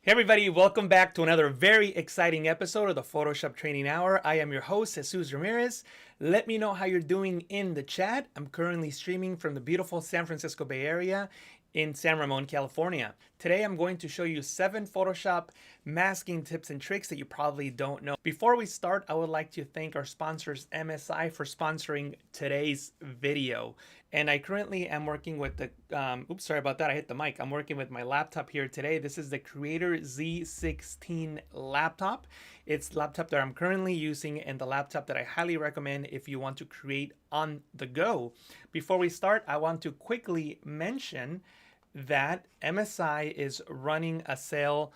Hey everybody, welcome back to another very exciting episode of the Photoshop Training Hour. I am your host, Jesus Ramirez. Let me know how you're doing in the chat. I'm currently streaming from the beautiful San Francisco Bay Area in San Ramon, California. Today I'm going to show you 7 Photoshop masking tips and tricks that you probably don't know. Before we start, I would like to thank our sponsors MSI for sponsoring today's video. And I currently am working with the, oops, sorry about that, I hit the mic. I'm working with my laptop here today. This is the Creator Z16 laptop. It's the laptop that I'm currently using and the laptop that I highly recommend if you want to create on the go. Before we start, I want to quickly mention that MSI is running a sale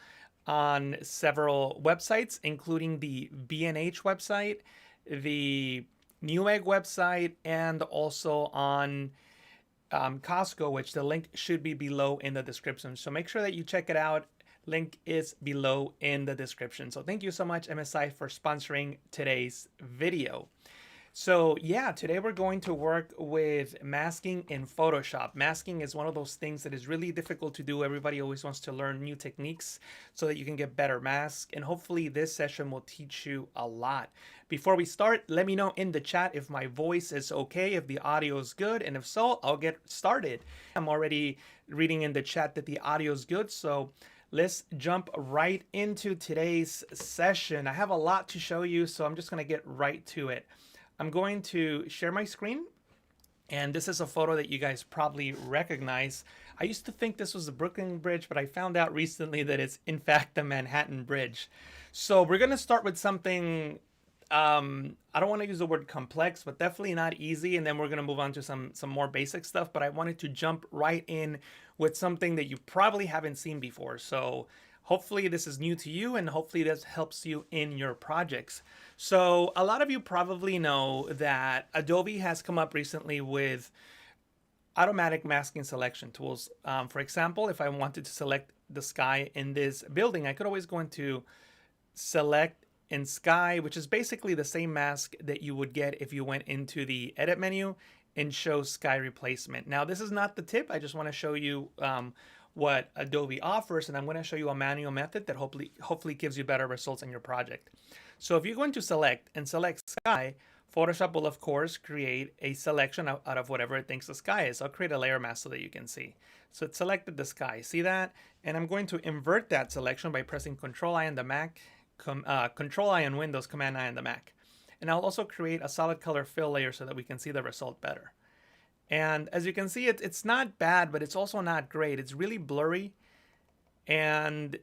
on several websites, including the B&H website, the Newegg website, and also on Costco, which the link should be below in the description. So make sure that you check it out. Link is below in the description. So thank you so much, MSI, for sponsoring today's video. So yeah, today we're going to work with masking in Photoshop. Masking is one of those things that is really difficult to do. Everybody always wants to learn new techniques so that you can get better masks. And hopefully this session will teach you a lot. Before we start, let me know in the chat if my voice is okay, if the audio is good, and if so, I'll get started. I'm already reading in the chat that the audio is good, so let's jump right into today's session. I have a lot to show you, so I'm just gonna get right to it. I'm going to share my screen, and this is a photo that you guys probably recognize. I used to think this was the Brooklyn Bridge, but I found out recently that it's in fact the Manhattan Bridge. So we're gonna start with something, I don't want to use the word complex, but definitely not easy, and then we're gonna move on to some more basic stuff, but I wanted to jump right in with something that you probably haven't seen before. So hopefully this is new to you, and hopefully this helps you in your projects. So a lot of you probably know that Adobe has come up recently with automatic masking selection tools. For example, if I wanted to select the sky in this building, I could always go into select in sky, which is basically the same mask that you would get if you went into the edit menu and show sky replacement. Now, this is not the tip. I just want to show you what Adobe offers, and I'm going to show you a manual method that hopefully gives you better results in your project. So if you're going to select and select sky, Photoshop will of course create a selection out of whatever it thinks the sky is. I'll create a layer mask so that you can see. So it selected the sky, see that? And I'm going to invert that selection by pressing Control I on the Mac, Control I on Windows, Command I on the Mac. And I'll also create a solid color fill layer so that we can see the result better. And as you can see, it's not bad, but it's also not great. It's really blurry, and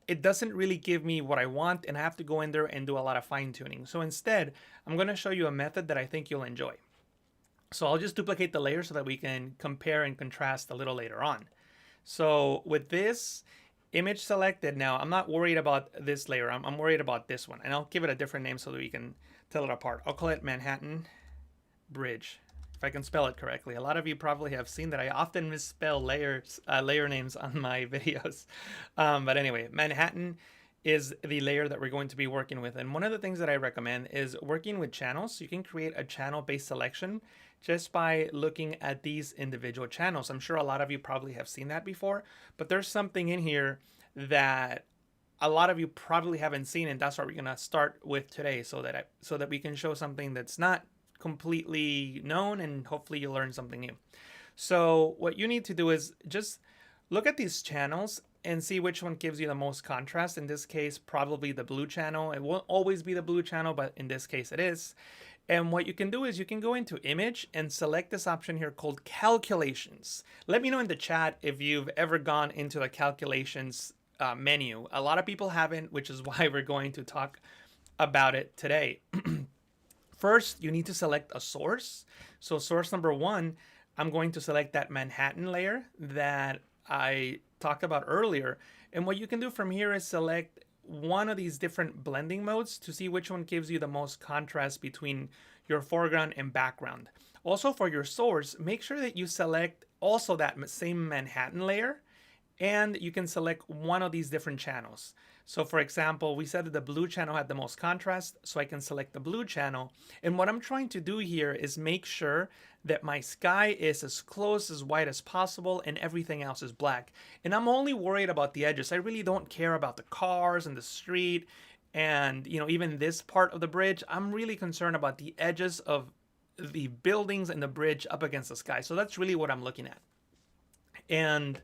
it doesn't really give me what I want, and I have to go in there and do a lot of fine tuning. So instead, I'm going to show you a method that I think you'll enjoy. So I'll just duplicate the layer so that we can compare and contrast a little later on. So with this image selected, now I'm not worried about this layer. I'm worried about this one, and I'll give it a different name so that we can tell it apart. I'll call it Manhattan Bridge, if I can spell it correctly. A lot of you probably have seen that I often misspell layer names on my videos. But anyway, Manhattan is the layer that we're going to be working with. And one of the things that I recommend is working with channels. You can create a channel-based selection just by looking at these individual channels. I'm sure a lot of you probably have seen that before, but there's something in here that a lot of you probably haven't seen, and that's what we're gonna start with today, so that we can show something that's not completely known, and hopefully you learn something new. So what you need to do is just look at these channels and see which one gives you the most contrast. In this case, probably the blue channel. It won't always be the blue channel, but in this case it is. And what you can do is you can go into image and select this option here called calculations. Let me know in the chat if you've ever gone into the calculations menu. A lot of people haven't, which is why we're going to talk about it today. First, you need to select a source. So source number 1, I'm going to select that Manhattan layer that I talked about earlier. And what you can do from here is select one of these different blending modes to see which one gives you the most contrast between your foreground and background. Also for your source, make sure that you select also that same Manhattan layer and you can select one of these different channels. So for example, we said that the blue channel had the most contrast, so I can select the blue channel. And what I'm trying to do here is make sure that my sky is as close as white as possible and everything else is black. And I'm only worried about the edges. I really don't care about the cars and the street and even this part of the bridge. I'm really concerned about the edges of the buildings and the bridge up against the sky. So that's really what I'm looking at. And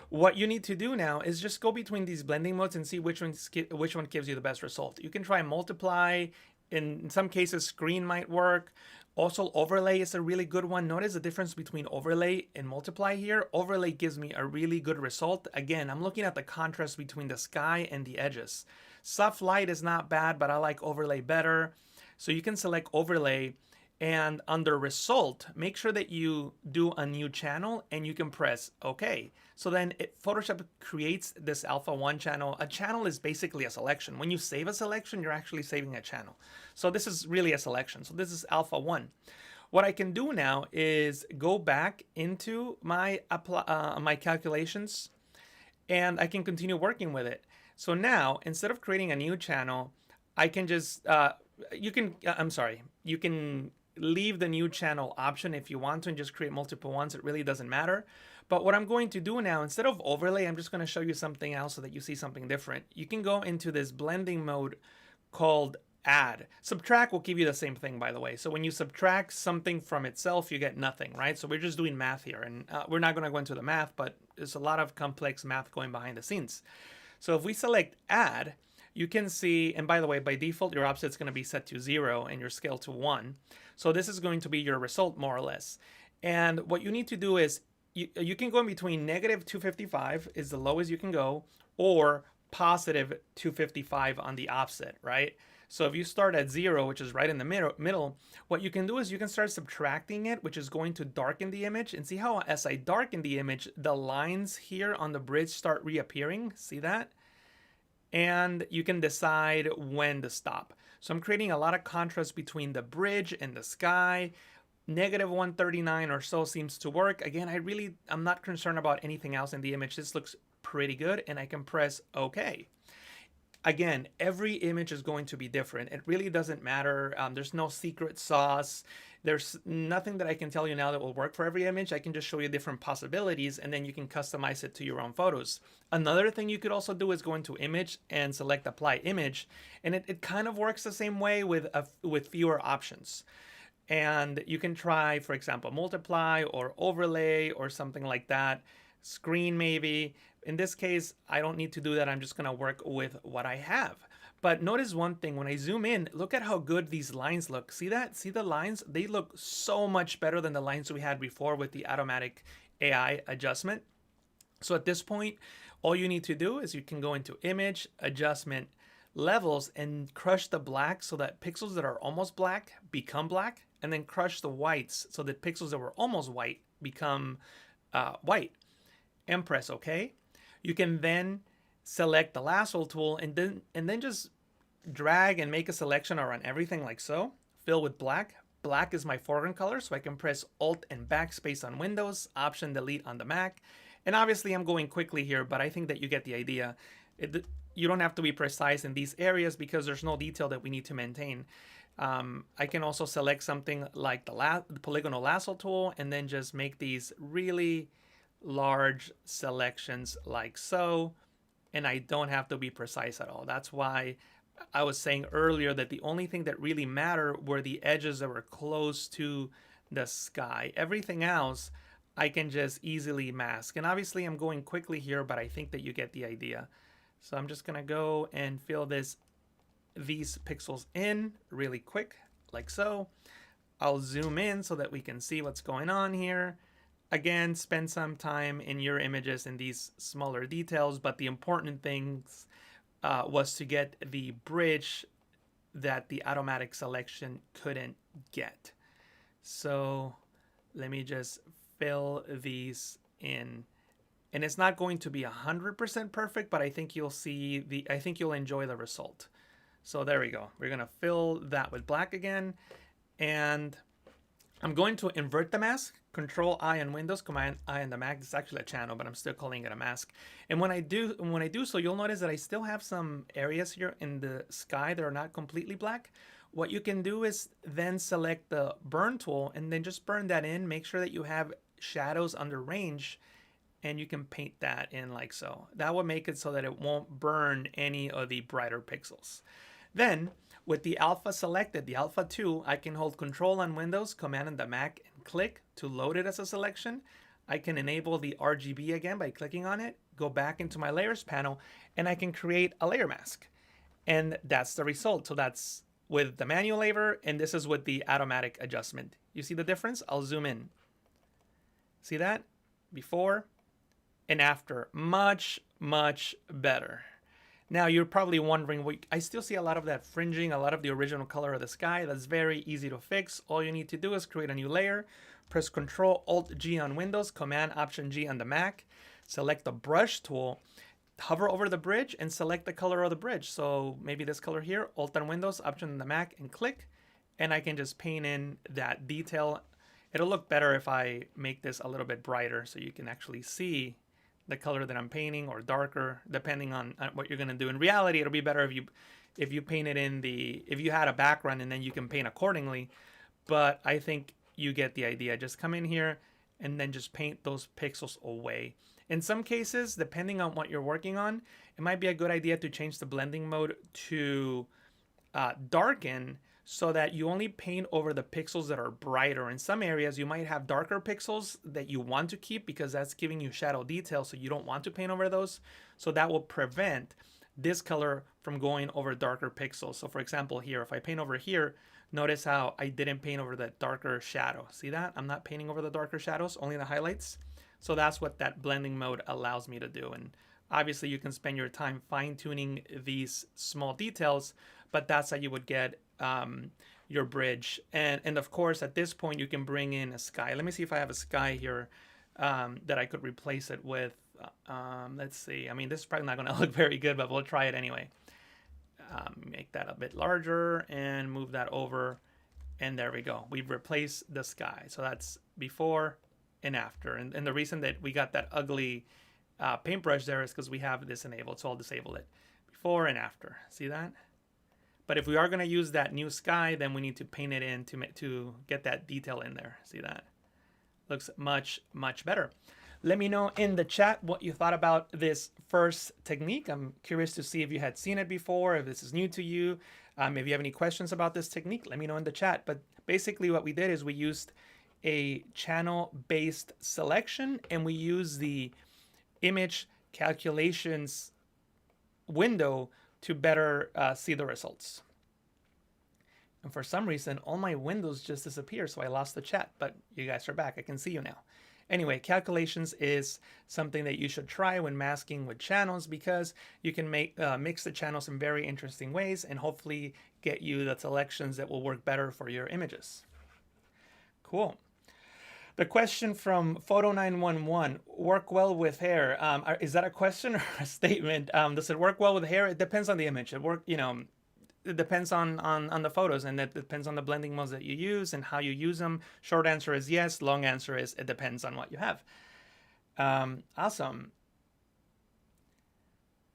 what you need to do now is just go between these blending modes and see which one gives you the best result. You can try multiply. In some cases, screen might work. Also, overlay is a really good one. Notice the difference between overlay and multiply here. Overlay gives me a really good result. Again, I'm looking at the contrast between the sky and the edges. Soft light is not bad, but I like overlay better. So you can select overlay, and under result, make sure that you do a new channel and you can press OK. So then Photoshop creates this alpha 1 channel. A channel is basically a selection. When you save a selection, you're actually saving a channel. So this is really a selection. So this is alpha 1. What I can do now is go back into my calculations, and I can continue working with it. So now, instead of creating a new channel, I can just, you can leave the new channel option if you want to and just create multiple ones. It really doesn't matter. But what I'm going to do now, instead of overlay, I'm just going to show you something else so that you see something different. You can go into this blending mode called add. Subtract will give you the same thing, by the way. So when you subtract something from itself, you get nothing, right? So we're just doing math here, and we're not going to go into the math, but there's a lot of complex math going behind the scenes. So if we select add, you can see, and by the way, by default, your offset is going to be set to 0 and your scale to 1. So this is going to be your result, more or less. And what you need to do is, you can go in between negative 255 is the lowest you can go, or positive 255 on the offset, right? So if you start at 0, which is right in the middle, what you can do is you can start subtracting it, which is going to darken the image. And see how as I darken the image, the lines here on the bridge start reappearing. See that? And you can decide when to stop. So I'm creating a lot of contrast between the bridge and the sky. Negative 139 or so seems to work. Again, I'm not concerned about anything else in the image. This looks pretty good, and I can press OK. Again, every image is going to be different. It really doesn't matter. There's no secret sauce. There's nothing that I can tell you now that will work for every image. I can just show you different possibilities, and then you can customize it to your own photos. Another thing you could also do is go into image and select apply image, and it kind of works the same way with fewer options. And you can try, for example, multiply or overlay or something like that. Screen maybe. In this case, I don't need to do that. I'm just going to work with what I have. But notice one thing, when I zoom in, look at how good these lines look. See that? See the lines? They look so much better than the lines we had before with the automatic AI adjustment. So at this point, all you need to do is you can go into image, adjustment, levels, and crush the black so that pixels that are almost black become black, and then crush the whites so that pixels that were almost white become white, and press OK. You can then select the lasso tool and then just drag and make a selection around everything like so. Fill with black. Black is my foreground color, so I can press Alt and Backspace on Windows, Option Delete on the Mac. And obviously I'm going quickly here, but I think that you get the idea. You don't have to be precise in these areas because there's no detail that we need to maintain. I can also select something like the polygonal lasso tool and then just make these really large selections like so, and I don't have to be precise at all. That's why I was saying earlier that the only thing that really mattered were the edges that were close to the sky. Everything else I can just easily mask, and obviously I'm going quickly here, but I think that you get the idea. So I'm just gonna go and fill these pixels in really quick like so. I'll zoom in so that we can see what's going on here. Again, spend some time in your images in these smaller details, but the important things was to get the bridge that the automatic selection couldn't get. So let me just fill these in. And it's not going to be 100% perfect, but I think you'll enjoy the result. So there we go. We're gonna fill that with black again, and I'm going to invert the mask, Control I on Windows, Command I on the Mac. This is actually a channel, but I'm still calling it a mask. And when I do so, you'll notice that I still have some areas here in the sky that are not completely black. What you can do is then select the burn tool and then just burn that in. Make sure that you have shadows under range, and you can paint that in like so. That will make it so that it won't burn any of the brighter pixels. Then, with the alpha selected, the alpha 2, I can hold Control on Windows, Command on the Mac, and click to load it as a selection. I can enable the RGB again by clicking on it, go back into my layers panel, and I can create a layer mask. And that's the result. So that's with the manual layer, and this is with the automatic adjustment. You see the difference? I'll zoom in. See that? Before and after. Much, much better. Now you're probably wondering, I still see a lot of that fringing, a lot of the original color of the sky. That's very easy to fix. All you need to do is create a new layer, press Control Alt G on Windows, Command Option G on the Mac, select the brush tool, hover over the bridge and select the color of the bridge. So maybe this color here, Alt on Windows, Option on the Mac, and click, and I can just paint in that detail. It'll look better if I make this a little bit brighter so you can actually see the color that I'm painting, or darker, depending on what you're gonna do. In reality, it'll be better if you paint it if you had a background, and then you can paint accordingly. But I think you get the idea. Just come in here and then just paint those pixels away. In some cases, depending on what you're working on, it might be a good idea to change the blending mode to darken, so that you only paint over the pixels that are brighter. In some areas, you might have darker pixels that you want to keep because that's giving you shadow detail, so you don't want to paint over those. So that will prevent this color from going over darker pixels. So for example, here, if I paint over here, notice how I didn't paint over that darker shadow. See that? I'm not painting over the darker shadows, only the highlights. So that's what that blending mode allows me to do. And obviously you can spend your time fine-tuning these small details, but that's how you would get your bridge. And of course, at this point, you can bring in a sky. Let me see if I have a sky here that I could replace it with. Let's see. I mean, this is probably not going to look very good, but we'll try it anyway. Make that a bit larger and move that over. And there we go. We've replaced the sky. So that's before and after. And the reason that we got that ugly paintbrush there is because we have this enabled. So I'll disable it. Before and after. See that? But if we are going to use that new sky, then we need to paint it in to get that detail in there. See that? Looks much, much better. Let me know in the chat what you thought about this first technique. I'm curious to see if you had seen it before, if this is new to you. If you have any questions about this technique, let me know in the chat. But basically what we did is we used a channel-based selection, and we used the image calculations window to better see the results. And for some reason, all my windows just disappeared, so I lost the chat, but you guys are back. I can see you now. Anyway, calculations is something that you should try when masking with channels, because you can mix the channels in very interesting ways and hopefully get you the selections that will work better for your images. Cool. The question from Photo911, work well with hair. Is that a question or a statement? Does it work well with hair? It depends on the image. It depends on the photos, and it depends on the blending modes that you use and how you use them. Short answer is yes. Long answer is it depends on what you have. Awesome.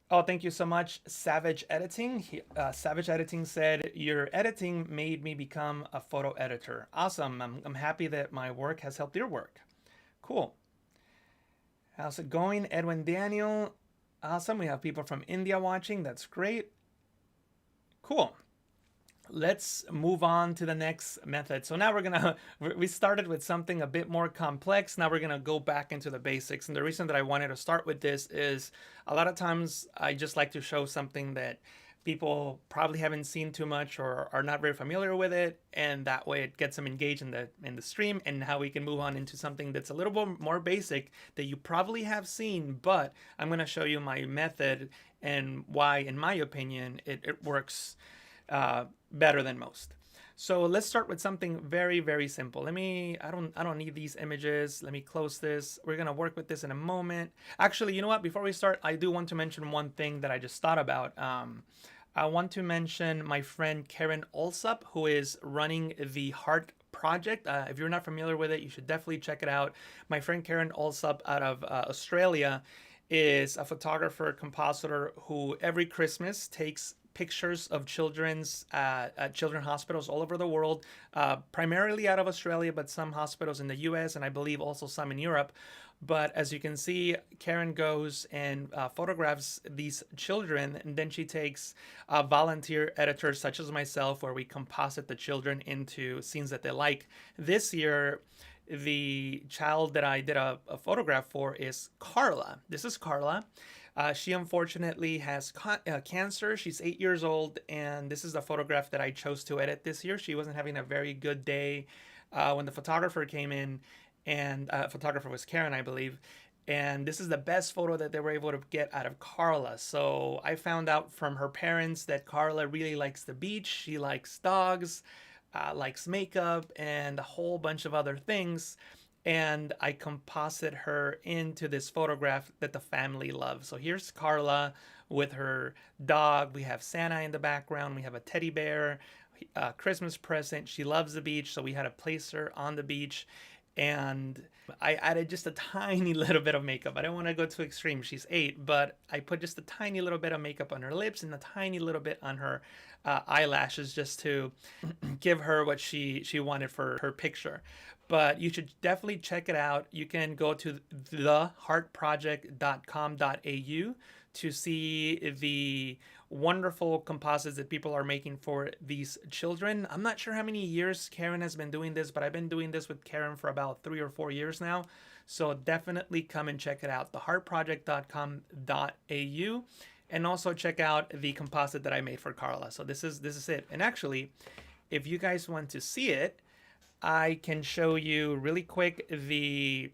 Oh, thank you so much, Savage Editing. Savage Editing said, your editing made me become a photo editor. Awesome. I'm happy that my work has helped your work. Cool. How's it going, Edwin Daniel? Awesome. We have people from India watching. That's great. Cool. Let's move on to the next method. So now we started with something a bit more complex. Now we're gonna go back into the basics. And the reason that I wanted to start with this is a lot of times I just like to show something that people probably haven't seen too much or are not very familiar with it. And that way it gets them engaged in the stream, and how we can move on into something that's a little bit more basic that you probably have seen, but I'm gonna show you my method and why, in my opinion, it works better than most. So let's start with something very, very simple. I don't need these images. Let me close this. We're gonna work with this in a moment. Actually, you know what? Before we start, I do want to mention one thing that I just thought about. I want to mention my friend Karen Alsop, who is running the Heart Project. If you're not familiar with it, you should definitely check it out. My friend Karen Alsop out of Australia is a photographer, compositor who every Christmas takes pictures of children's at children's hospitals all over the world, primarily out of Australia, but some hospitals in the US and I believe also some in Europe. But as you can see, Karen goes and photographs these children, and then she takes volunteer editors such as myself, where we composite the children into scenes that they like. This year, the child that I did a photograph for is Carla. This is Carla. She unfortunately has cancer. She's 8 years old, and this is the photograph that I chose to edit this year. She wasn't having a very good day when the photographer came in, and photographer was Karen, I believe. And this is the best photo that they were able to get out of Carla. So I found out from her parents that Carla really likes the beach. She likes dogs, likes makeup, and a whole bunch of other things. And I composite her into this photograph that the family loves. So here's Carla with her dog. We have Santa in the background. We have a teddy bear, a Christmas present. She loves the beach, so we had to place her on the beach. And I added just a tiny little bit of makeup. I don't want to go too extreme. She's 8, but I put just a tiny little bit of makeup on her lips and a tiny little bit on her eyelashes, just to give her what she wanted for her picture. But you should definitely check it out. You can go to theheartproject.com.au to see the wonderful composites that people are making for these children. I'm not sure how many years Karen has been doing this, but I've been doing this with Karen for about 3 or 4 years now. So definitely come and check it out, theheartproject.com.au, and also check out the composite that I made for Carla. So this is it. And actually, if you guys want to see it, I can show you really quick the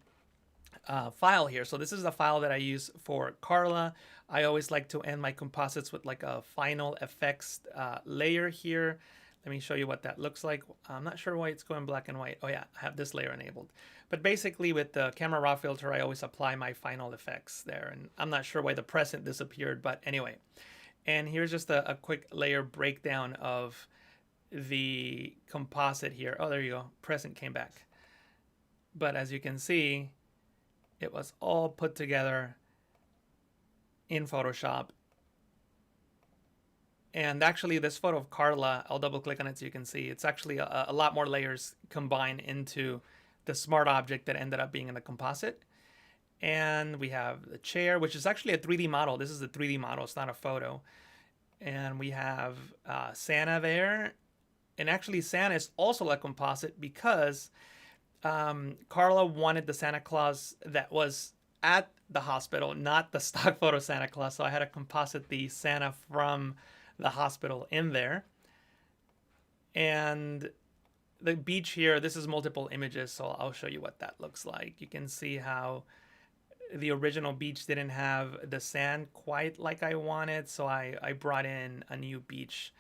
file here. So this is the file that I use for Carla. I always like to end my composites with like a final effects layer here. Let me show you what that looks like. I'm not sure why it's going black and white. Oh yeah, I have this layer enabled. But basically with the camera raw filter, I always apply my final effects there. And I'm not sure why the present disappeared, but anyway. And here's just a quick layer breakdown of the composite here. Oh, there you go. Present came back. But as you can see, it was all put together in Photoshop. And actually this photo of Carla, I'll double click on it so you can see, it's actually a lot more layers combined into the smart object that ended up being in the composite. And we have the chair, which is actually a 3D model. This is a 3D model, it's not a photo. And we have Santa there. And actually Santa is also a composite because Carla wanted the Santa Claus that was at the hospital, not the stock photo Santa Claus. So I had to composite the Santa from the hospital in there. And the beach here, this is multiple images, so I'll show you what that looks like. You can see how the original beach didn't have the sand quite like I wanted, so I brought in a new beach.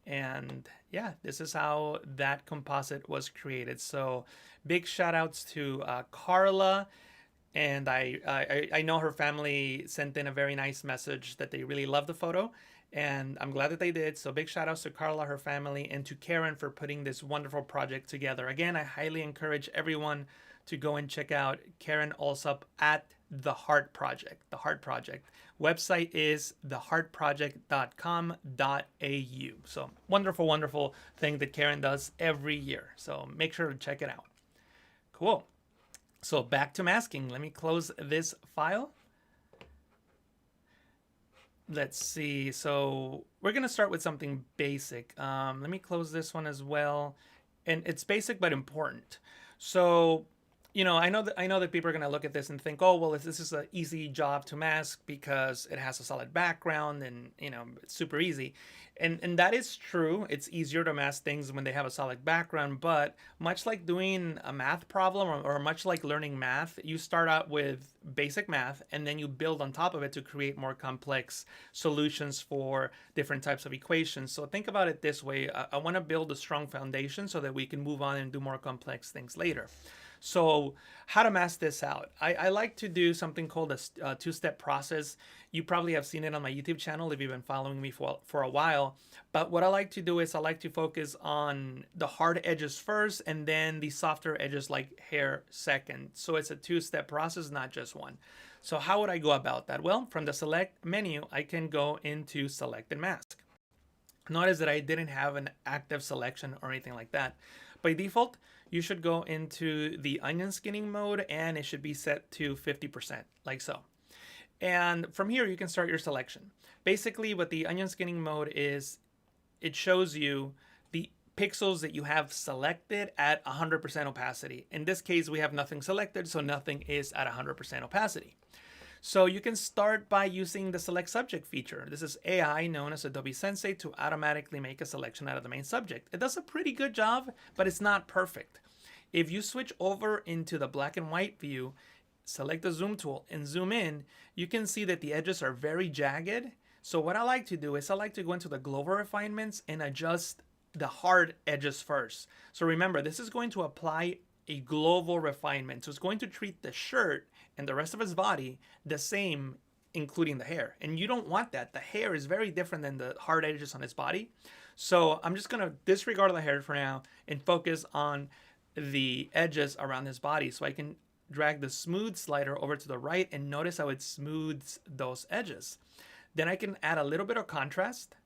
And yeah, this is how that composite was created. So big shout outs to Carla. And I know her family sent in a very nice message that they really loved the photo. And I'm glad that they did. So big shout outs to Carla, her family, and to Karen for putting this wonderful project together. Again, I highly encourage everyone to go and check out Karen Alsop at The Heart Project. The Heart Project. Website is theheartproject.com.au. So wonderful, wonderful thing that Karen does every year. So make sure to check it out. Cool. So back to masking. Let me close this file. Let's see. So we're going to start with something basic. Let me close this one as well. And it's basic but important. So, you know, I know that people are going to look at this and think, oh, well, this is an easy job to mask because it has a solid background and, you know, it's super easy. And that is true. It's easier to mask things when they have a solid background. But much like doing a math problem or much like learning math, you start out with basic math and then you build on top of it to create more complex solutions for different types of equations. So think about it this way. I want to build a strong foundation so that we can move on and do more complex things later. So how to mask this out? I like to do something called a two-step process. You probably have seen it on my YouTube channel if you've been following me for a while. But what I like to do is I like to focus on the hard edges first and then the softer edges like hair second. So it's a two-step process, not just one. So how would I go about that? Well, from the select menu, I can go into select and mask. Notice that I didn't have an active selection or anything like that. By default, you should go into the onion skinning mode and it should be set to 50%, like so. And from here, you can start your selection. Basically, what the onion skinning mode is, it shows you the pixels that you have selected at 100% opacity. In this case, we have nothing selected, so nothing is at 100% opacity. So you can start by using the select subject feature. This is AI known as Adobe Sensei to automatically make a selection out of the main subject. It does a pretty good job, but it's not perfect. If you switch over into the black and white view, select the zoom tool and zoom in, you can see that the edges are very jagged. So what I like to do is I like to go into the global refinements and adjust the hard edges first. So remember, this is going to apply a global refinement. So it's going to treat the shirt and the rest of his body the same, including the hair. And you don't want that. The hair is very different than the hard edges on his body. So I'm just going to disregard the hair for now and focus on the edges around his body. So I can drag the smooth slider over to the right and notice how it smooths those edges. Then I can add a little bit of contrast.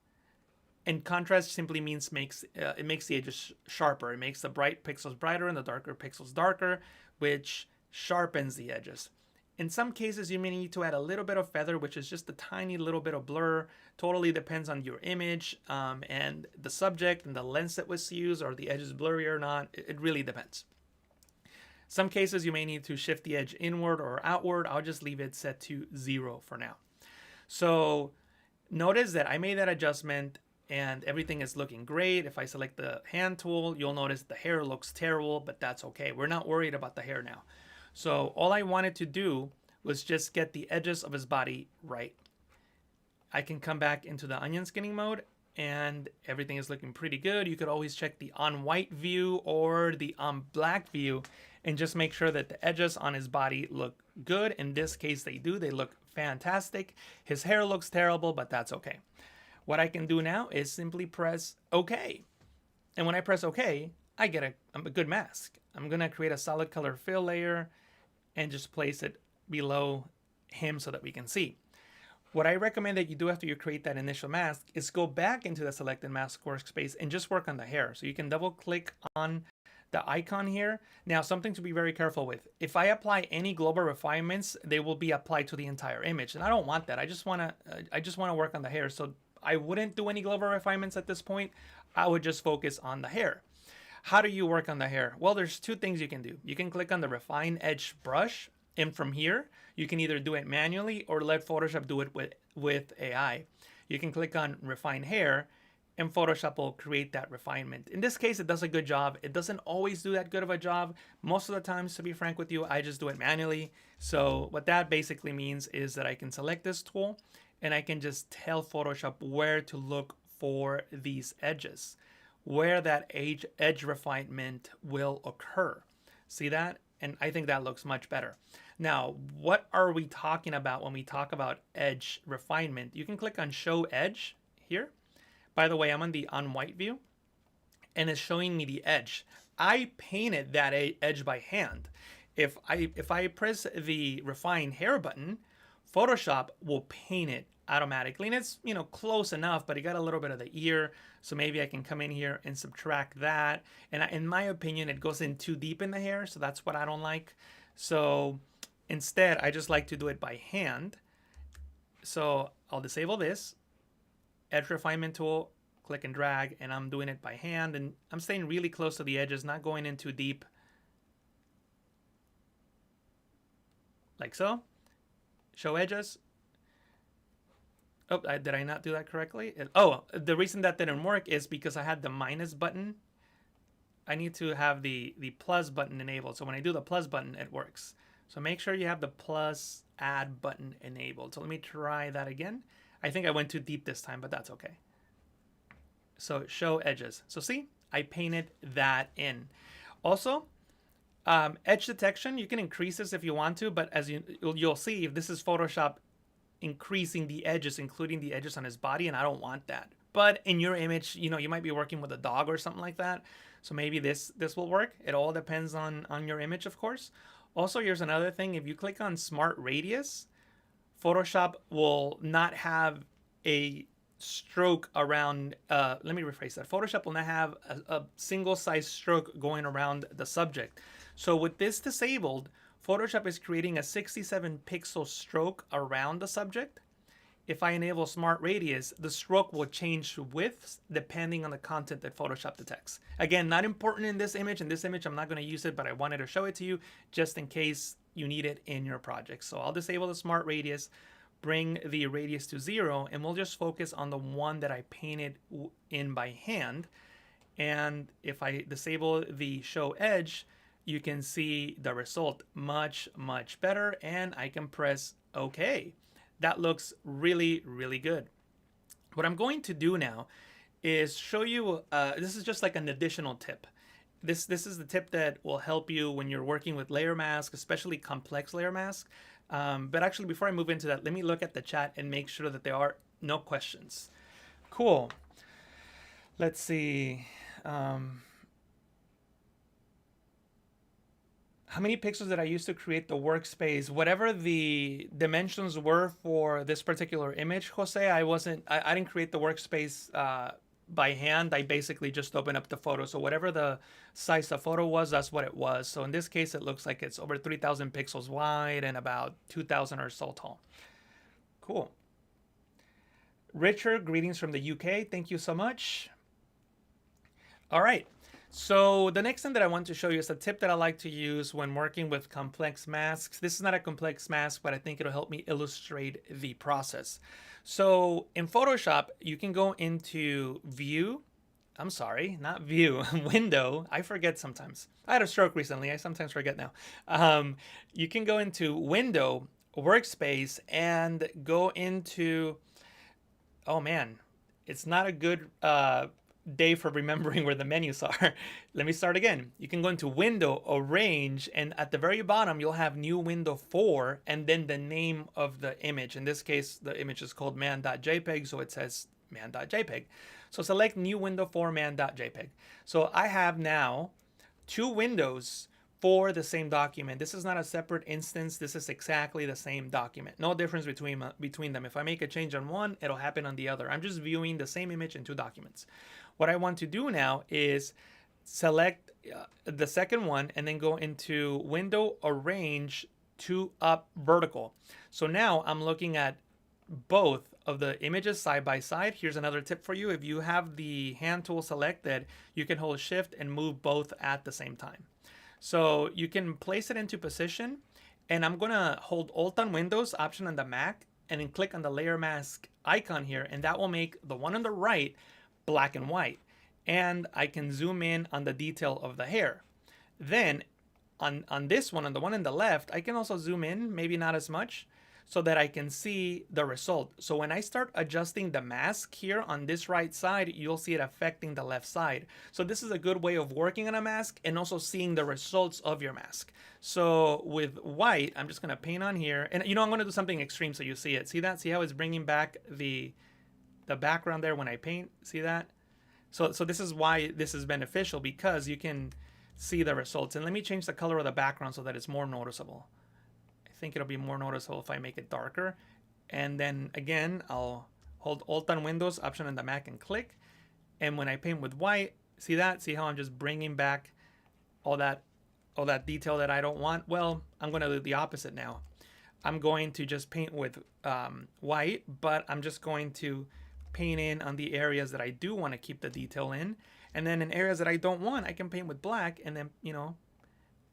And contrast simply means it makes the edges sharper. It makes the bright pixels brighter and the darker pixels darker, which sharpens the edges. In some cases, you may need to add a little bit of feather, which is just a tiny little bit of blur. Totally depends on your image and the subject and the lens that was used, or the edge is blurry or not. It really depends. Some cases you may need to shift the edge inward or outward. I'll just leave it set to 0 for now. So notice that I made that adjustment and everything is looking great. If I select the hand tool, you'll notice the hair looks terrible, but that's okay. We're not worried about the hair now. So all I wanted to do was just get the edges of his body right. I can come back into the onion skinning mode and everything is looking pretty good. You could always check the on white view or the on black view and just make sure that the edges on his body look good. In this case, they do. They look fantastic. His hair looks terrible, but that's okay. What I can do now is simply press OK. And when I press OK, I get a good mask. I'm going to create a solid color fill layer and just place it below him so that we can see. What I recommend that you do after you create that initial mask is go back into the select and mask workspace and just work on the hair. So you can double click on the icon here. Now, something to be very careful with. If I apply any global refinements, they will be applied to the entire image. And I don't want that. I just want to work on the hair. So I wouldn't do any global refinements at this point. I would just focus on the hair. How do you work on the hair? Well, there's two things you can do. You can click on the refine edge brush, and from here, you can either do it manually or let Photoshop do it with AI. You can click on refine hair and Photoshop will create that refinement. In this case, it does a good job. It doesn't always do that good of a job. Most of the times, to be frank with you, I just do it manually. So what that basically means is that I can select this tool and I can just tell Photoshop where to look for these edges, where that edge refinement will occur. See that? And I think that looks much better. Now, what are we talking about when we talk about edge refinement? You can click on Show Edge here. By the way, I'm on the on white view, and it's showing me the edge. I painted that edge by hand. If I press the Refine Hair button, Photoshop will paint it automatically, and it's close enough, but it got a little bit of the ear, so maybe I can come in here and subtract that. And in my opinion, it goes in too deep in the hair, so that's what I don't like. So instead, I just like to do it by hand. So I'll disable this edge refinement tool, click and drag, and I'm doing it by hand, and I'm staying really close to the edges, not going in too deep, like so. Show edges. Oh, did I not do that correctly? The reason that didn't work is because I had the minus button. I need to have the plus button enabled. So when I do the plus button, it works. So make sure you have the plus add button enabled. So let me try that again. I think I went too deep this time, but that's okay. So show edges. So see, I painted that in. Also, Edge detection, you can increase this if you want to, but as you'll see, if this is Photoshop increasing the edges, including the edges on his body, and I don't want that. But in your image, you might be working with a dog or something like that, so maybe this will work. It all depends on your image, of course. Also, here's another thing: if you click on Smart Radius, Photoshop will not have a stroke around. Let me rephrase that. Photoshop will not have a single size stroke going around the subject. So with this disabled, Photoshop is creating a 67 pixel stroke around the subject. If I enable Smart Radius, the stroke will change widths depending on the content that Photoshop detects. Again, not important in this image. In this image, I'm not going to use it, but I wanted to show it to you just in case you need it in your project. So I'll disable the Smart Radius, bring the radius to 0, and we'll just focus on the one that I painted in by hand. And if I disable the Show Edge, you can see the result much, much better, and I can press OK. That looks really, really good. What I'm going to do now is show you, this is just like an additional tip. This is the tip that will help you when you're working with layer mask, especially complex layer mask. But actually, before I move into that, let me look at the chat and make sure that there are no questions. Cool. Let's see. How many pixels did I use to create the workspace? Whatever the dimensions were for this particular image, Jose, I didn't create the workspace by hand. I basically just opened up the photo. So whatever the size the photo was, that's what it was. So in this case, it looks like it's over 3,000 pixels wide and about 2,000 or so tall. Cool. Richard, greetings from the UK. Thank you so much. All right. So the next thing that I want to show you is a tip that I like to use when working with complex masks. This is not a complex mask, but I think it'll help me illustrate the process. So in Photoshop, you can go into View. I'm sorry, not View, Window. I forget sometimes. I had a stroke recently. I sometimes forget now. You can go into Window, Workspace, and go into, oh man, it's not a good day for remembering where the menus are. Let me start again. You can go into Window, Arrange, and at the very bottom, you'll have New Window 4, and then the name of the image. In this case, the image is called man.jpg, so it says man.jpg. So select New Window 4 man.jpg. So I have now two windows for the same document. This is not a separate instance. This is exactly the same document. No difference between them. If I make a change on one, it'll happen on the other. I'm just viewing the same image in two documents. What I want to do now is select the second one and then go into Window, Arrange to Up Vertical. So now I'm looking at both of the images side by side. Here's another tip for you. If you have the hand tool selected, you can hold Shift and move both at the same time. So you can place it into position, and I'm gonna hold Alt on Windows, Option on the Mac, and then click on the layer mask icon here, and that will make the one on the right black and white. And I can zoom in on the detail of the hair. Then on this one, on the one on the left, I can also zoom in, maybe not as much, so that I can see the result. So when I start adjusting the mask here on this right side, you'll see it affecting the left side. So this is a good way of working on a mask and also seeing the results of your mask. So with white, I'm just gonna paint on here. And I'm gonna do something extreme so you see it. See that? See how it's bringing back the background there when I paint? See that? So this is why this is beneficial, because you can see the results. And let me change the color of the background so that it's more noticeable. I think it'll be more noticeable if I make it darker. And then again, I'll hold Alt on Windows, Option on the Mac, and click. And when I paint with white, see that? See how I'm just bringing back all that detail that I don't want? Well, I'm going to do the opposite now. I'm going to just paint with white, but I'm just going to paint in on the areas that I do want to keep the detail in. And then in areas that I don't want, I can paint with black, and then,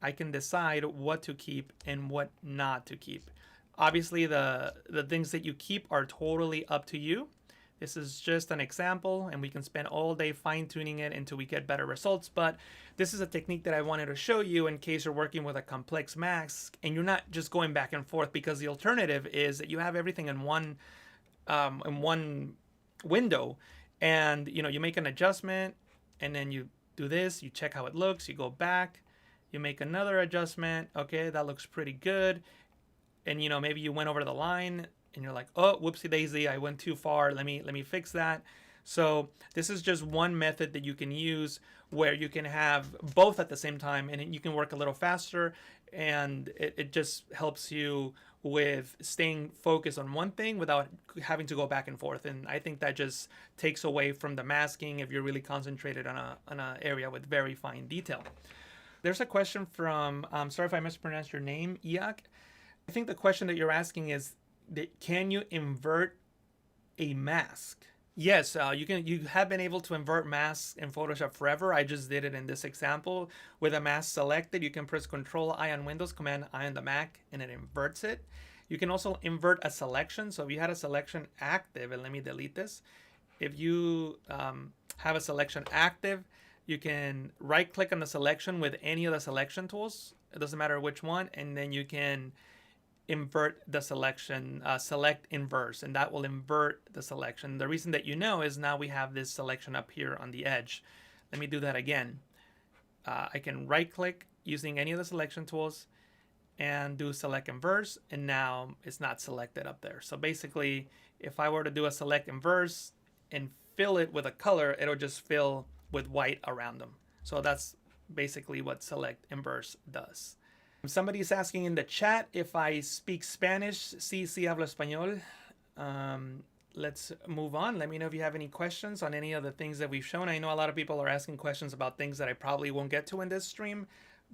I can decide what to keep and what not to keep. Obviously, the things that you keep are totally up to you. This is just an example, and we can spend all day fine-tuning it until we get better results. But this is a technique that I wanted to show you in case you're working with a complex mask and you're not just going back and forth, because the alternative is that you have everything in one window, and you make an adjustment, and then you do this, you check how it looks, you go back, You make another adjustment. Okay, that looks pretty good. And maybe you went over the line and you're like, oh, whoopsie daisy, I went too far. Let me fix that. So this is just one method that you can use where you can have both at the same time, and you can work a little faster, and it just helps you with staying focused on one thing without having to go back and forth. And I think that just takes away from the masking if you're really concentrated on a area with very fine detail. There's a question from, sorry if I mispronounced your name, Iak. I think the question that you're asking is that can you invert a mask? Yes, you have been able to invert masks in Photoshop forever. I just did it in this example. With a mask selected, you can press Control I on Windows, Command I on the Mac, and it inverts it. You can also invert a selection. So if you had a selection active, and let me delete this. If you have a selection active, you can right click on the selection with any of the selection tools. It doesn't matter which one, and then you can invert the selection, select inverse, and that will invert the selection. The reason that is now we have this selection up here on the edge. Let me do that again. I can right click using any of the selection tools and do select inverse, and now it's not selected up there. So basically, if I were to do a select inverse and fill it with a color, it'll just fill with white around them. So that's basically what select inverse does. Somebody's asking in the chat if I speak Spanish. Sí, sí hablo español. Let's move on. Let me know if you have any questions on any of the things that we've shown. I know a lot of people are asking questions about things that I probably won't get to in this stream,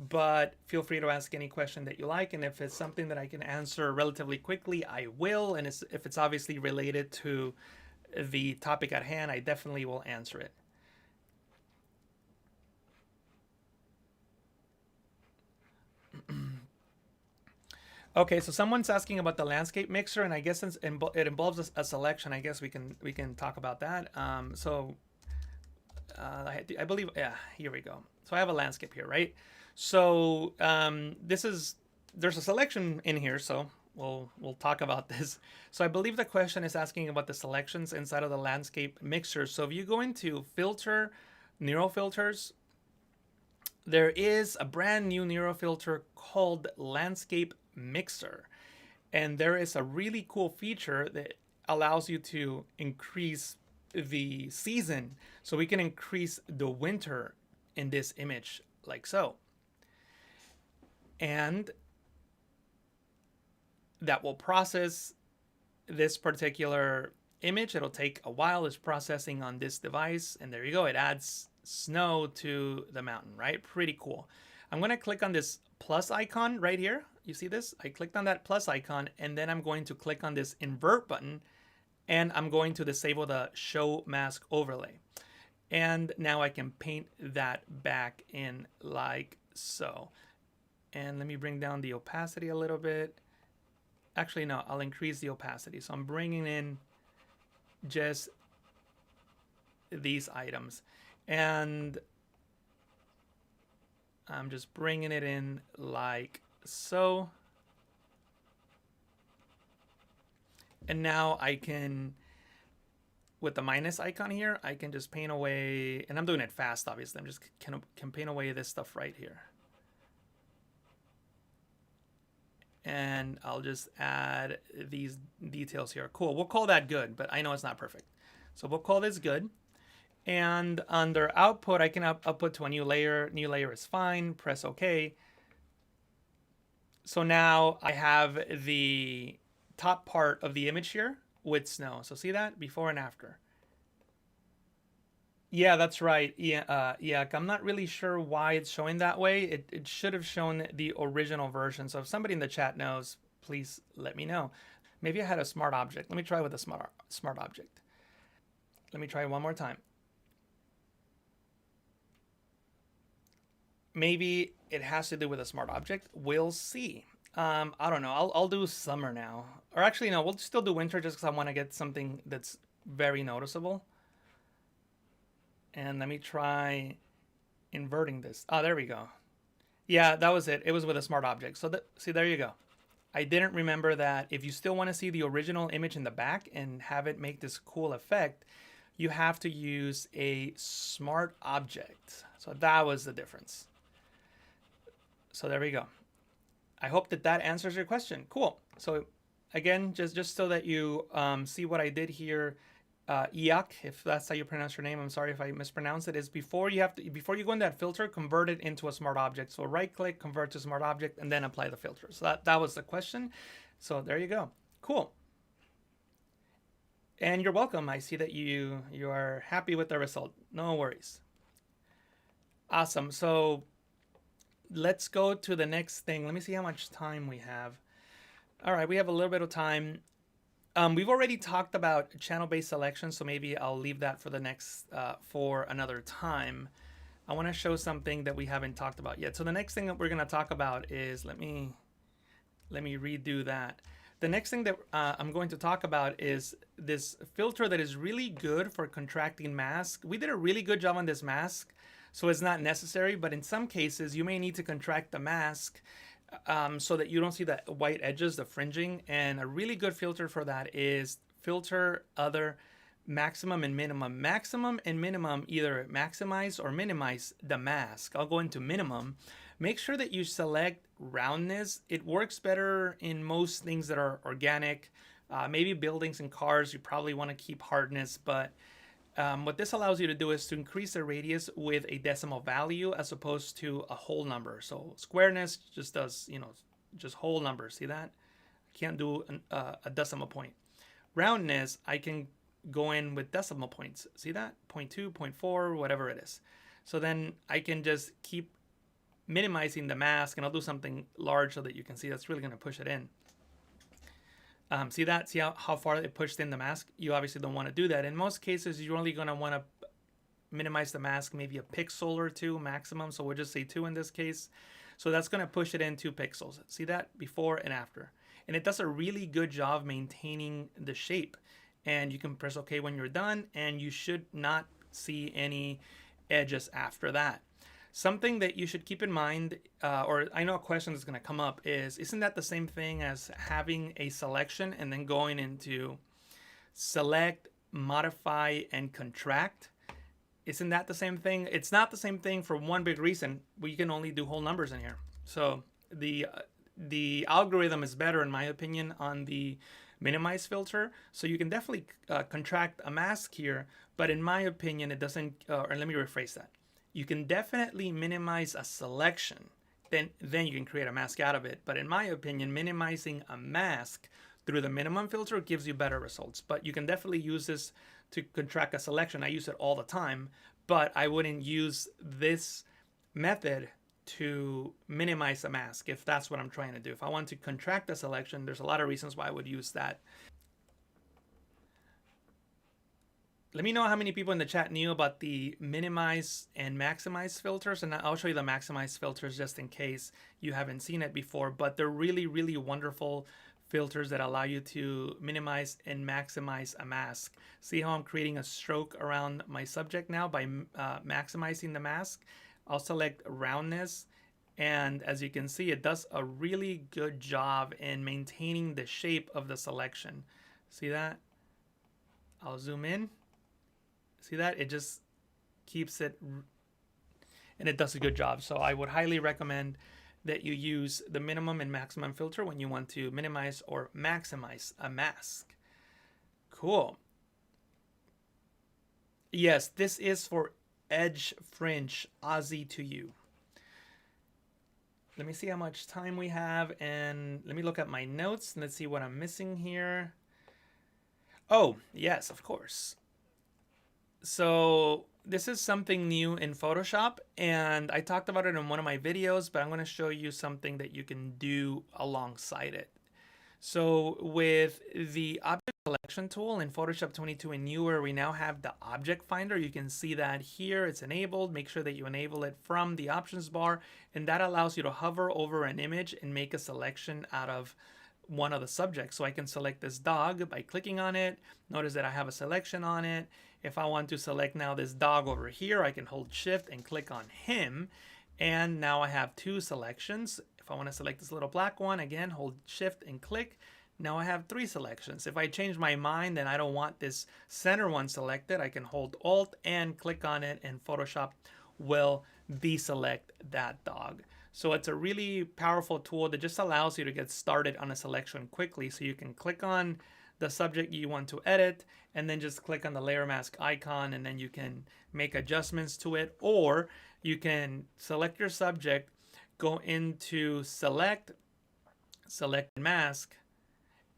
but feel free to ask any question that you like. And if it's something that I can answer relatively quickly, I will. And if it's obviously related to the topic at hand, I definitely will answer it. Okay, so someone's asking about the landscape mixer, and I guess it involves a selection. I guess we can talk about that. I believe, yeah, here we go. So I have a landscape here, right? So there's a selection in here, so we'll talk about this. So I believe the question is asking about the selections inside of the landscape mixer. So if you go into filter, neural filters, there is a brand new neural filter called landscape mixer, and there is a really cool feature that allows you to increase the season. So we can increase the winter in this image like so, and that will process this particular image. It'll take a while. It's processing on this device, and there you go. It adds snow to the mountain, right? Pretty cool. I'm going to click on this plus icon right here. You see this? I clicked on that plus icon, and then I'm going to click on this invert button, and I'm going to disable the show mask overlay. And now I can paint that back in like so. And let me bring down the opacity a little bit. Actually, no, I'll increase the opacity. So I'm bringing in just these items, and I'm just bringing it in like so. And now I can, with the minus icon here, I can just paint away, and I'm doing it fast, obviously. I'm just can paint away this stuff right here. And I'll just add these details here. Cool, we'll call that good, but I know it's not perfect. So we'll call this good. And under output, I can output to a new layer. New layer is fine, press OK. So now I have the top part of the image here with snow. So see that? Before and after. Yeah, that's right. Yeah, I'm not really sure why it's showing that way. It should have shown the original version. So if somebody in the chat knows, please let me know. Maybe I had a smart object. Let me try with a smart object. Let me try one more time. Maybe it has to do with a smart object. We'll see. I don't know. I'll do summer now. Or actually, no, we'll still do winter just because I want to get something that's very noticeable. And let me try inverting this. Oh, there we go. Yeah, that was it. It was with a smart object. So see, there you go. I didn't remember that if you still want to see the original image in the back and have it make this cool effect, you have to use a smart object. So that was the difference. So there we go. I hope that that answers your question. Cool. So again, just so that you see what I did here, Iak, if that's how you pronounce your name, I'm sorry if I mispronounced it, is before you go in that filter, convert it into a smart object. So right click, convert to smart object, and then apply the filter. So that was the question. So there you go. Cool. And you're welcome. I see that you are happy with the result. No worries. Awesome. So let's go to the next thing. Let me see how much time we have. All right, we have a little bit of time. We've already talked about channel-based selection, so maybe I'll leave that for the next for another time. I want to show something that we haven't talked about yet. So the next thing that we're going to talk about is let me redo that. The next thing that I'm going to talk about is this filter that is really good for contracting mask. We did a really good job on this mask, so it's not necessary, but in some cases you may need to contract the mask so that you don't see the white edges, the fringing. And a really good filter for that is filter other maximum and minimum. Maximum and minimum either maximize or minimize the mask. I'll go into minimum. Make sure that you select roundness. It works better in most things that are organic. Maybe buildings and cars, you probably want to keep hardness, but what this allows you to do is to increase the radius with a decimal value as opposed to a whole number. So squareness just does, just whole numbers. See that? I can't do a decimal point. Roundness, I can go in with decimal points. See that? 0.2, 0.4, whatever it is. So then I can just keep minimizing the mask, and I'll do something large so that you can see that's really going to push it in. See that? See how far it pushed in the mask? You obviously don't want to do that. In most cases, you're only going to want to minimize the mask maybe a pixel or two maximum. So we'll just say 2 in this case. So that's going to push it in 2 pixels. See that? Before and after. And it does a really good job maintaining the shape. And you can press OK when you're done, and you should not see any edges after that. Something that you should keep in mind, or I know a question that's going to come up is, isn't that the same thing as having a selection and then going into select, modify, and contract? Isn't that the same thing? It's not the same thing for one big reason. We can only do whole numbers in here. So the algorithm is better, in my opinion, on the minimize filter. So you can definitely contract a mask here, but in my opinion, it doesn't, or let me rephrase that. You can definitely minimize a selection, then you can create a mask out of it. But in my opinion, minimizing a mask through the minimum filter gives you better results. But you can definitely use this to contract a selection. I use it all the time, but I wouldn't use this method to minimize a mask if that's what I'm trying to do. If I want to contract a selection, there's a lot of reasons why I would use that. Let me know how many people in the chat knew about the minimize and maximize filters, and I'll show you the maximize filters just in case you haven't seen it before, but they're really, really wonderful filters that allow you to minimize and maximize a mask. See how I'm creating a stroke around my subject now by maximizing the mask? I'll select roundness, and as you can see, it does a really good job in maintaining the shape of the selection. See that? I'll zoom in. See that? It just keeps it, and it does a good job. So I would highly recommend that you use the minimum and maximum filter when you want to minimize or maximize a mask. Cool. Yes, this is for edge fringe. Aussie to you. Let me see how much time we have, and let me look at my notes and let's see what I'm missing here. Oh, yes, of course. So this is something new in Photoshop, and I talked about it in one of my videos, but I'm going to show you something that you can do alongside it. So with the object selection tool in Photoshop 22 and newer, we now have the object finder. You can see that here it's enabled. Make sure that you enable it from the options bar, and that allows you to hover over an image and make a selection out of one of the subjects. So I can select this dog by clicking on it. Notice that I have a selection on it. If I want to select now this dog over here, I can hold shift and click on him. And now I have 2 selections. If I want to select this little black one, again, hold shift and click. Now I have 3 selections. If I change my mind and I don't want this center one selected, I can hold alt and click on it, and Photoshop will deselect that dog. So it's a really powerful tool that just allows you to get started on a selection quickly. So you can click on the subject you want to edit and then just click on the layer mask icon, and then you can make adjustments to it. Or you can select your subject, go into select mask,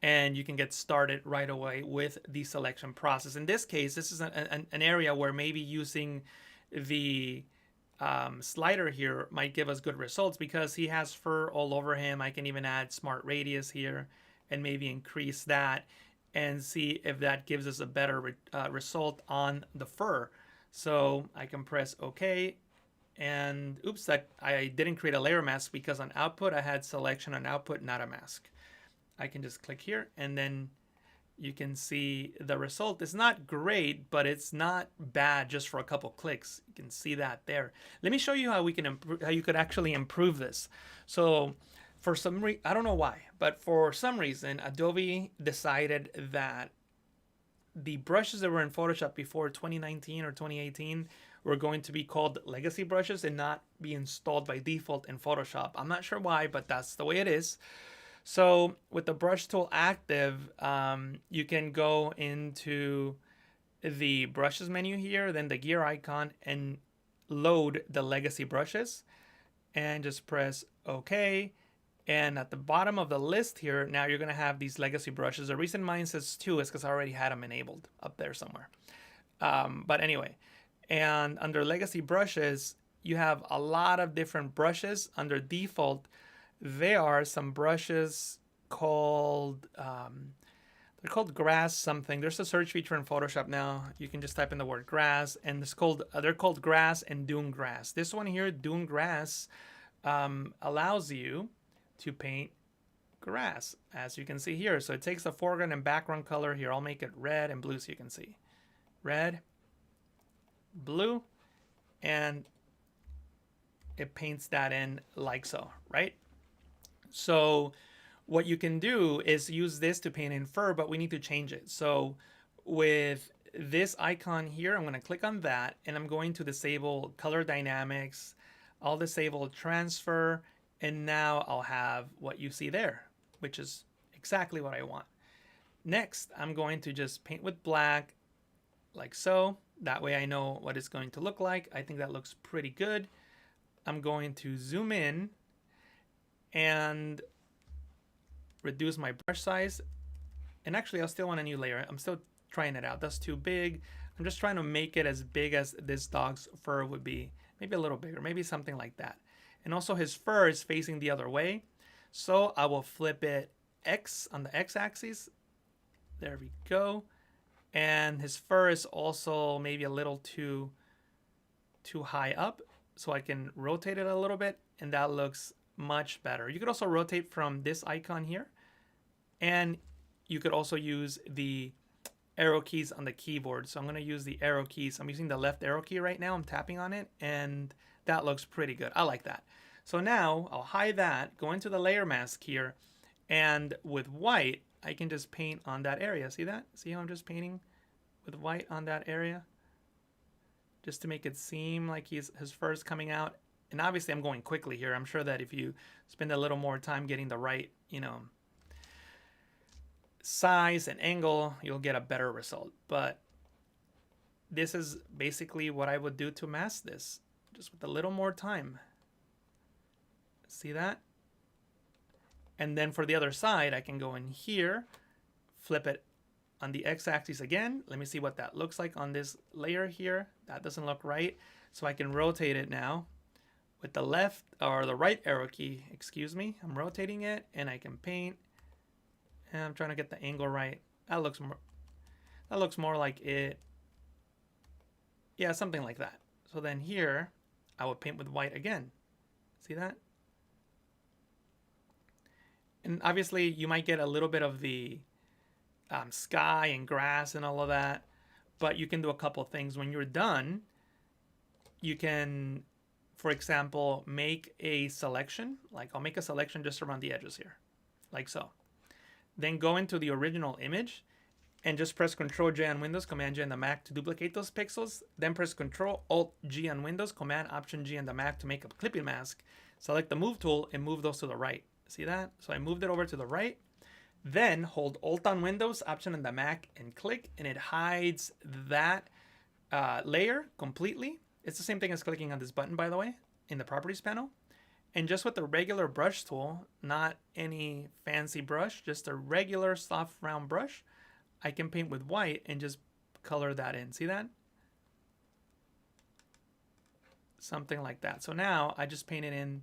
and you can get started right away with the selection process. In this case, this is an area where maybe using the slider here might give us good results because he has fur all over him. I can even add smart radius here and maybe increase that and see if that gives us a better result on the fur. So I can press OK, and oops, that I didn't create a layer mask because on output I had selection on output, not a mask. I can just click here and then you can see the result. It's not great, but it's not bad just for a couple clicks. You can see that there. Let me show you how we can how you could actually improve this. So for some reason, I don't know why, but for some reason, Adobe decided that the brushes that were in Photoshop before 2019 or 2018 were going to be called legacy brushes and not be installed by default in Photoshop. I'm not sure why, but that's the way it is. So with the brush tool active, you can go into the brushes menu here, then the gear icon, and load the legacy brushes, and just press OK. And at the bottom of the list here, now you're going to have these legacy brushes. The reason mine says 2 is because I already had them enabled up there somewhere. But anyway, and under legacy brushes, you have a lot of different brushes. Under default, there are some brushes called, they're called grass something. There's a search feature in Photoshop now. You can just type in the word grass, and it's called, they're called grass and dune grass. This one here, dune grass, allows you to paint grass, as you can see here. So it takes the foreground and background color here. I'll make it red and blue so you can see. Red, blue, and it paints that in like so, right? So what you can do is use this to paint in fur, but we need to change it. So with this icon here, I'm going to click on that, and I'm going to disable color dynamics. I'll disable transfer, and now I'll have what you see there, which is exactly what I want. Next, I'm going to just paint with black like so. That way I know what it's going to look like. I think that looks pretty good. I'm going to zoom in and reduce my brush size. And actually, I still want a new layer. I'm still trying it out. That's too big. I'm just trying to make it as big as this dog's fur would be. Maybe a little bigger, maybe something like that. And also his fur is facing the other way. So I will flip it X on the X axis. There we go. And his fur is also maybe a little too high up. So I can rotate it a little bit, and that looks much better. You could also rotate from this icon here, and you could also use the arrow keys on the keyboard. So I'm going to use the arrow keys. I'm using the left arrow key right now. I'm tapping on it, and that looks pretty good. I like that. So now I'll hide that, go into the layer mask here, and with white, I can just paint on that area. See that? See how I'm just painting with white on that area? Just to make it seem like his fur is coming out. And obviously I'm going quickly here. I'm sure that if you spend a little more time getting the right, size and angle, you'll get a better result. But this is basically what I would do to mask this, just with a little more time. See that? And then for the other side, I can go in here, flip it on the x-axis again. Let me see what that looks like on this layer here. That doesn't look right. So I can rotate it now with the left or the right arrow key, excuse me. I'm rotating it and I can paint. And I'm trying to get the angle right. That looks more like it. Yeah, something like that. So then here, I will paint with white again. See that? And obviously you might get a little bit of the sky and grass and all of that, but you can do a couple things. When you're done, you can, for example, make a selection. Like I'll make a selection just around the edges here, like so. Then go into the original image and just press Ctrl-J on Windows, Command-J on the Mac to duplicate those pixels. Then press Ctrl-Alt-G on Windows, Command-Option-G on the Mac to make a clipping mask. Select the move tool and move those to the right. See that? So I moved it over to the right. Then hold Alt on Windows, Option on the Mac, and click, and it hides that layer completely. It's the same thing as clicking on this button, by the way, in the Properties panel. And just with the regular brush tool, not any fancy brush, just a regular soft round brush, I can paint with white and just color that in. See that? Something like that. So now I just painted in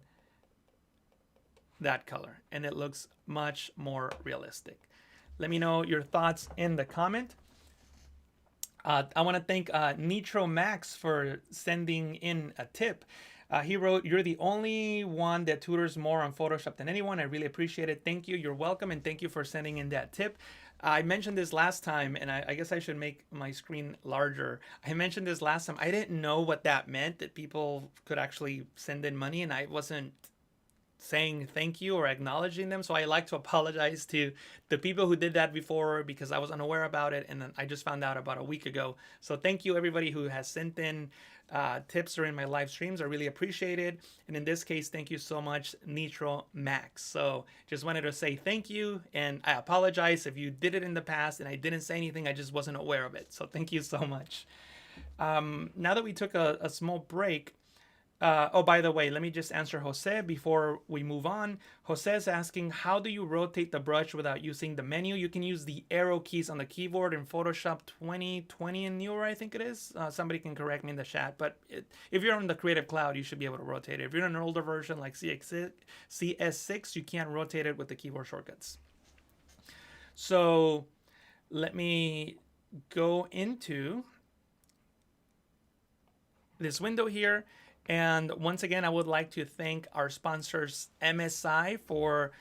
that color and it looks much more realistic. Let me know your thoughts in the comment. I want to thank Nitro Max for sending in a tip. He wrote, "You're the only one that tutors more on Photoshop than anyone. I really appreciate it. Thank you. You're welcome. And thank you for sending in that tip." I mentioned this last time, and I guess I should make my screen larger. I mentioned this last time. I didn't know what that meant, that people could actually send in money, and I wasn't saying thank you or acknowledging them. So I like to apologize to the people who did that before because I was unaware about it, and then I just found out about a week ago. So thank you everybody who has sent in tips during my live streams. I really appreciate it. And in this case, thank you so much, Nitro Max. So just wanted to say thank you, and I apologize if you did it in the past and I didn't say anything. I just wasn't aware of it. So thank you so much. Now that we took a small break, oh, by the way, let me just answer Jose before we move on. Jose is asking, how do you rotate the brush without using the menu? You can use the arrow keys on the keyboard in Photoshop 2020 and newer, I think it is. Somebody can correct me in the chat, but if you're on the Creative Cloud, you should be able to rotate it. If you're on an older version like CS6, you can't rotate it with the keyboard shortcuts. So let me go into this window here. And once again, I would like to thank our sponsors, MSI, for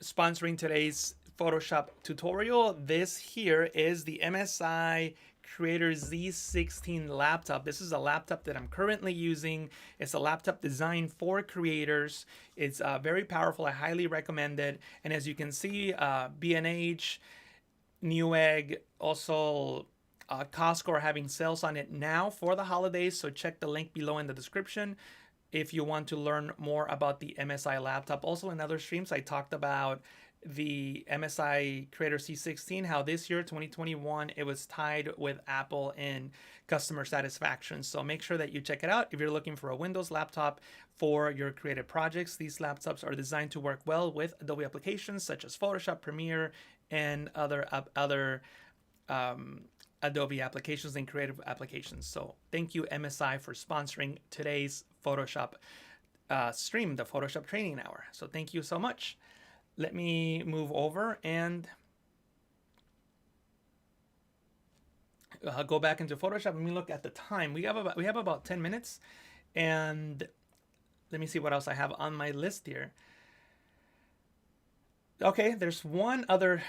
sponsoring today's Photoshop tutorial. This here is the MSI Creator Z16 laptop. This is a laptop that I'm currently using. It's a laptop designed for creators. It's very powerful. I highly recommend it. And as you can see, B&H, Newegg, also Costco are having sales on it now for the holidays, so check the link below in the description if you want to learn more about the MSI laptop. Also in other streams, I talked about the MSI Creator C16, how this year, 2021, it was tied with Apple in customer satisfaction. So make sure that you check it out if you're looking for a Windows laptop for your creative projects. These laptops are designed to work well with Adobe applications such as Photoshop, Premiere, and other Adobe applications and creative applications. So thank you, MSI, for sponsoring today's Photoshop stream, the Photoshop Training Hour. So thank you so much. Let me move over and go back into Photoshop. Let me look at the time. We have about 10 minutes, and let me see what else I have on my list here. Okay, there's one other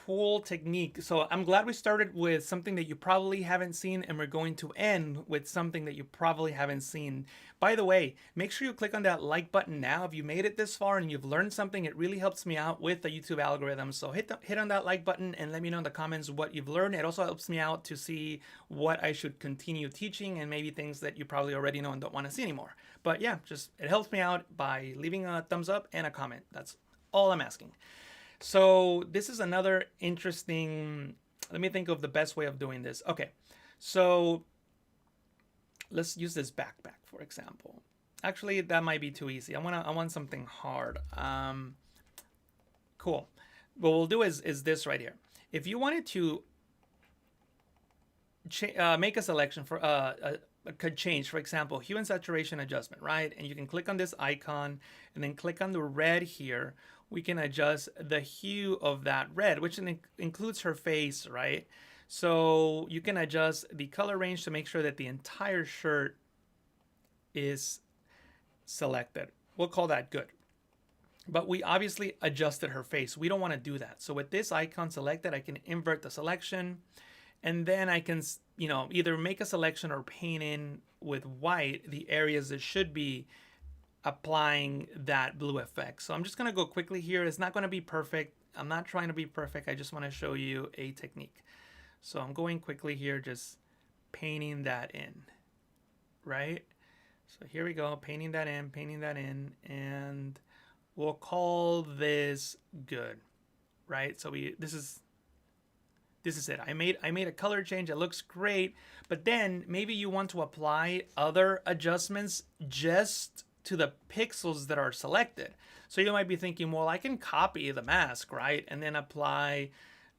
cool technique. So I'm glad we started with something that you probably haven't seen, and we're going to end with something that you probably haven't seen. By the way, make sure you click on that like button now if you made it this far and you've learned something. It really helps me out with the YouTube algorithm. So hit on that like button and let me know in the comments what you've learned. It also helps me out to see what I should continue teaching and maybe things that you probably already know and don't want to see anymore. But yeah, just it helps me out by leaving a thumbs up and a comment. That's all I'm asking. So this is another interesting, let me think of the best way of doing this. Okay, so let's use this backpack, for example. Actually, that might be too easy. I want something hard. Cool. What we'll do is this right here. If you wanted to make a selection for could change, for example, hue and saturation adjustment, right? And you can click on this icon and then click on the red here. We can adjust the hue of that red, which includes her face, right? So you can adjust the color range to make sure that the entire shirt is selected. We'll call that good. But we obviously adjusted her face. We don't want to do that. So with this icon selected, I can invert the selection, and then I can, either make a selection or paint in with white the areas that should be applying that blue effect. So I'm just going to go quickly here. It's not going to be perfect. I'm not trying to be perfect. I just want to show you a technique. So I'm going quickly here, just painting that in, right? So here we go, painting that in, and we'll call this good, right? So this is it. I made a color change. It looks great, but then maybe you want to apply other adjustments just to the pixels that are selected. So you might be thinking, well, I can copy the mask, right? And then apply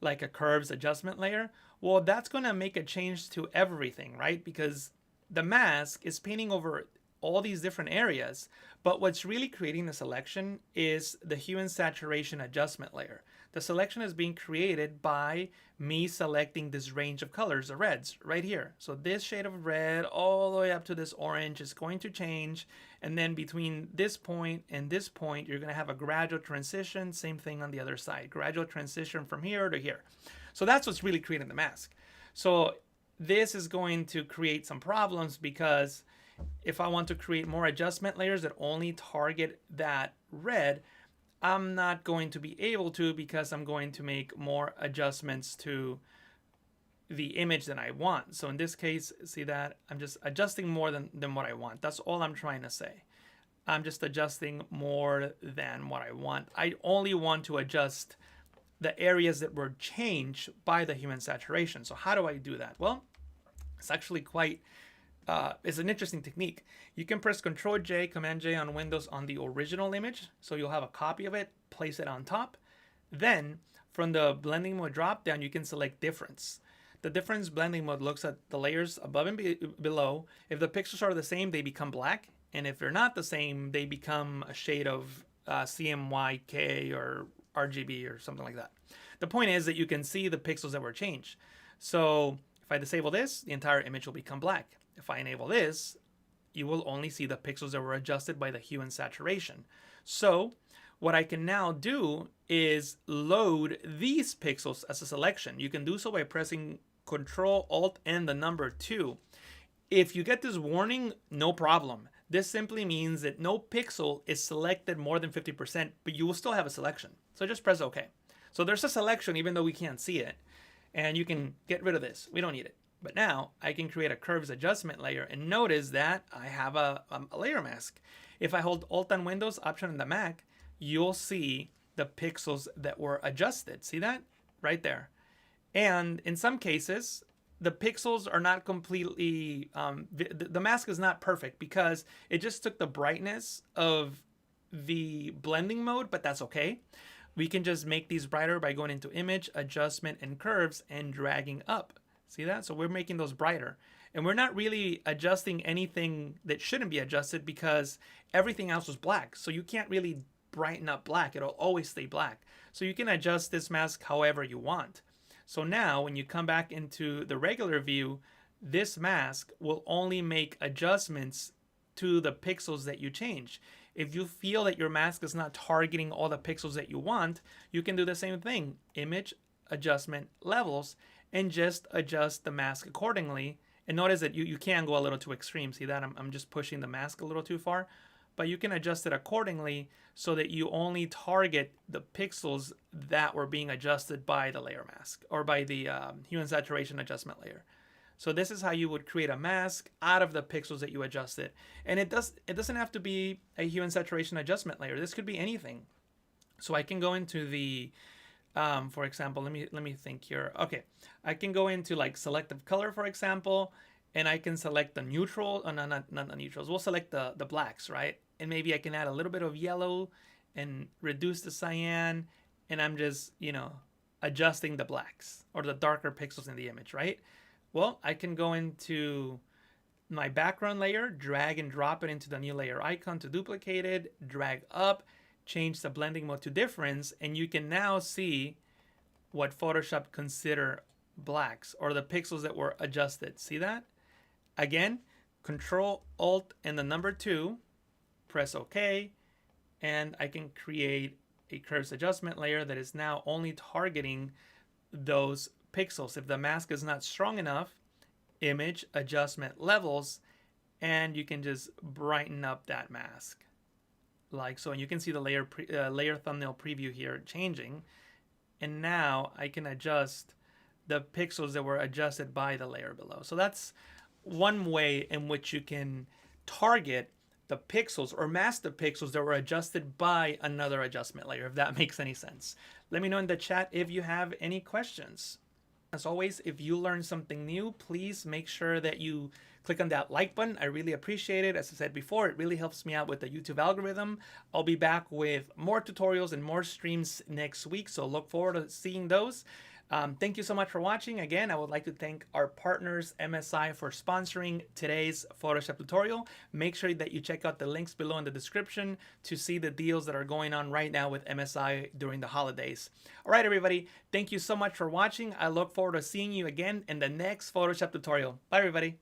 like a curves adjustment layer. Well, that's going to make a change to everything, right? Because the mask is painting over all these different areas, but what's really creating the selection is the hue and saturation adjustment layer. The selection is being created by me selecting this range of colors, the reds, right here. So this shade of red all the way up to this orange is going to change, and then between this point and this point, you're going to have a gradual transition. Same thing on the other side, gradual transition from here to here. So that's what's really creating the mask. So this is going to create some problems because if I want to create more adjustment layers that only target that red, I'm not going to be able to because I'm going to make more adjustments to the image than I want. So in this case, see that? I'm just adjusting more than what I want. That's all I'm trying to say. I'm just adjusting more than what I want. I only want to adjust the areas that were changed by the hue and saturation. So how do I do that? Well, it's actually quite it's an interesting technique. You can press Control J, Command J on Windows on the original image, so you'll have a copy of it, place it on top. Then from the blending mode drop down, you can select difference. The difference blending mode looks at the layers above and below. If the pixels are the same, they become black, and if they're not the same, they become a shade of CMYK or RGB or something like that. The point is that you can see the pixels that were changed. So if I disable this, the entire image will become black. If I enable this, you will only see the pixels that were adjusted by the hue and saturation. So what I can now do is load these pixels as a selection. You can do so by pressing Control Alt and the number 2. If you get this warning, no problem. This simply means that no pixel is selected more than 50%, but you will still have a selection. So just press OK. So there's a selection even though we can't see it. And you can get rid of this. We don't need it. But now I can create a curves adjustment layer, and notice that I have a layer mask. If I hold Alt on Windows, Option on the Mac, you'll see the pixels that were adjusted. See that? Right there. And in some cases, the pixels are not completely, the mask is not perfect because it just took the brightness of the blending mode, but that's okay. We can just make these brighter by going into Image, Adjustment, and Curves and dragging up. See that? So we're making those brighter. And we're not really adjusting anything that shouldn't be adjusted because everything else was black. So you can't really brighten up black. It'll always stay black. So you can adjust this mask however you want. So now when you come back into the regular view, this mask will only make adjustments to the pixels that you change. If you feel that your mask is not targeting all the pixels that you want, you can do the same thing. Image, Adjustment, Levels, and just adjust the mask accordingly. And notice that you can go a little too extreme. See that? I'm just pushing the mask a little too far. But you can adjust it accordingly so that you only target the pixels that were being adjusted by the layer mask or by the hue and saturation adjustment layer. So this is how you would create a mask out of the pixels that you adjusted. And it doesn't have to be a hue and saturation adjustment layer. This could be anything. So I can go into the for example, let me think here. Okay, I can go into like selective color, for example, and I can select the neutral. Oh, no, not the neutrals. We'll select the blacks, right? And maybe I can add a little bit of yellow and reduce the cyan. And I'm just, adjusting the blacks or the darker pixels in the image, right? Well, I can go into my background layer, drag and drop it into the new layer icon to duplicate it, drag up, change the blending mode to difference, and you can now see what Photoshop consider blacks or the pixels that were adjusted. See that? Again, Control Alt and the number 2, press OK, and I can create a curves adjustment layer that is now only targeting those pixels. If the mask is not strong enough, Image, Adjustment, Levels, and you can just brighten up that mask. Like so, and you can see the layer thumbnail preview here changing, and now I can adjust the pixels that were adjusted by the layer below. So that's one way in which you can target the pixels or mask the pixels that were adjusted by another adjustment layer, if that makes any sense. Let me know in the chat if you have any questions. As always, if you learned something new, please make sure that you click on that like button. I really appreciate it. As I said before, it really helps me out with the YouTube algorithm. I'll be back with more tutorials and more streams next week, so look forward to seeing those. Thank you so much for watching. Again, I would like to thank our partners, MSI, for sponsoring today's Photoshop tutorial. Make sure that you check out the links below in the description to see the deals that are going on right now with MSI during the holidays. All right, everybody. Thank you so much for watching. I look forward to seeing you again in the next Photoshop tutorial. Bye, everybody.